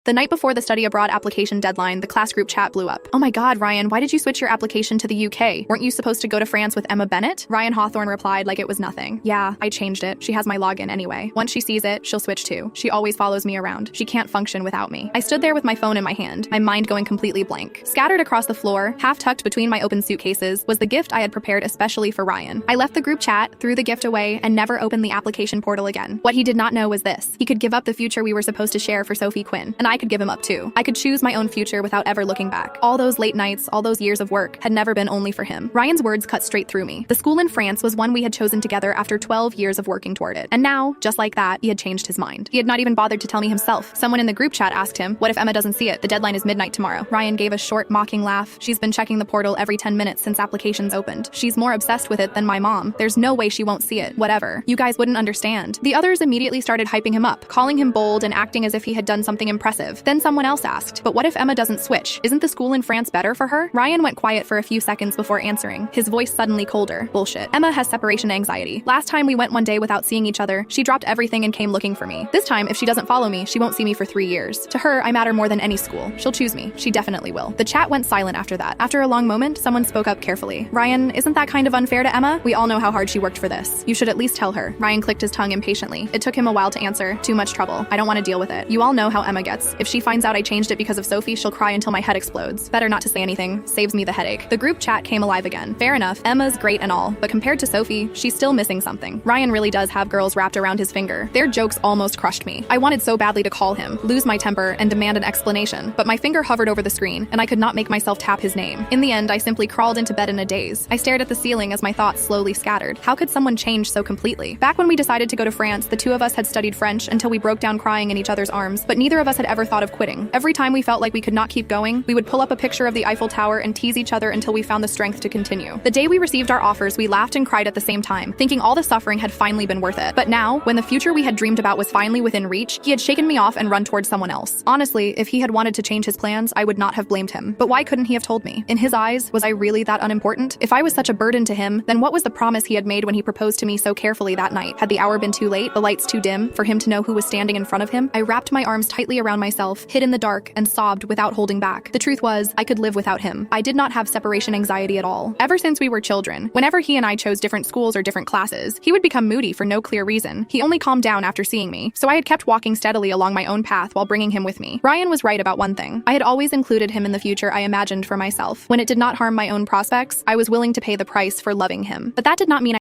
The night before the study abroad application deadline, the class group chat blew up. "Oh my god, Ryan, why did you switch your application to the UK? Weren't you supposed to go to France with Emma Bennett?" Ryan Hawthorne replied like it was nothing. "Yeah, I changed it. She has my login anyway. Once she sees it, she'll switch too. She always follows me around. She can't function without me." I stood there with my phone in my hand, my mind going completely blank. Scattered across the floor, half tucked between my open suitcases, was the gift I had prepared especially for Ryan. I left the group chat, threw the gift away, and never opened the application portal again. What he did not know was this: he could give up the future we were supposed to share for Sophie Quinn, and I could give him up too. I could choose my own future without ever looking back. All those late nights, all those years of work had never been only for him. Ryan's words cut straight through me. The school in France was one we had chosen together after 12 years of working toward it. And now, just like that, he had changed his mind. He had not even bothered to tell me himself. Someone in the group chat asked him, "What if Emma doesn't see it? The deadline is midnight tomorrow." Ryan gave a short, mocking laugh. "She's been checking the portal every 10 minutes since applications opened. She's more obsessed with it than my mom. There's no way she won't see it. Whatever. You guys wouldn't understand." The others immediately started hyping him up, calling him bold and acting as if he had done something impressive. Then someone else asked, "But what if Emma doesn't switch? Isn't the school in France better for her?" Ryan went quiet for a few seconds before answering, his voice suddenly colder. "Bullshit. Emma has separation anxiety. Last time we went one day without seeing each other, she dropped everything and came looking for me. This time, if she doesn't follow me, she won't see me for 3 years. To her, I matter more than any school. She'll choose me. She definitely will." The chat went silent after that. After a long moment, someone spoke up carefully. "Ryan, isn't that kind of unfair to Emma? We all know how hard she worked for this. You should at least tell her." Ryan clicked his tongue impatiently. It took him a while to answer. "Too much trouble. I don't want to deal with it. You all know how Emma gets. If she finds out I changed it because of Sophie, she'll cry until my head explodes. Better not to say anything. Saves me the headache." The group chat came alive again. Fair enough, Emma's great and all, but compared to Sophie, she's still missing something. Ryan really does have girls wrapped around his finger. Their jokes almost crushed me. I wanted so badly to call him, lose my temper, and demand an explanation, but my finger hovered over the screen, and I could not make myself tap his name. In the end, I simply crawled into bed in a daze. I stared at the ceiling as my thoughts slowly scattered. How could someone change so completely? Back when we decided to go to France, the two of us had studied French until we broke down crying in each other's arms, but neither of us had ever thought of quitting. Every time we felt like we could not keep going, we would pull up a picture of the Eiffel Tower and tease each other until we found the strength to continue. The day we received our offers, we laughed and cried at the same time, thinking all the suffering had finally been worth it. But now, when the future we had dreamed about was finally within reach, he had shaken me off and run towards someone else. Honestly, if he had wanted to change his plans, I would not have blamed him. But why couldn't he have told me? In his eyes, was I really that unimportant? If I was such a burden to him, then what was the promise he had made when he proposed to me so carefully that night? Had the hour been too late, the lights too dim, for him to know who was standing in front of him? I wrapped my arms tightly around myself, hid in the dark, and sobbed without holding back. The truth was, I could live without him. I did not have separation anxiety at all. Ever since we were children, whenever he and I chose different schools or different classes, he would become moody for no clear reason. He only calmed down after seeing me, so I had kept walking steadily along my own path while bringing him with me. Ryan was right about one thing. I had always included him in the future I imagined for myself. When it did not harm my own prospects, I was willing to pay the price for loving him. But that did not mean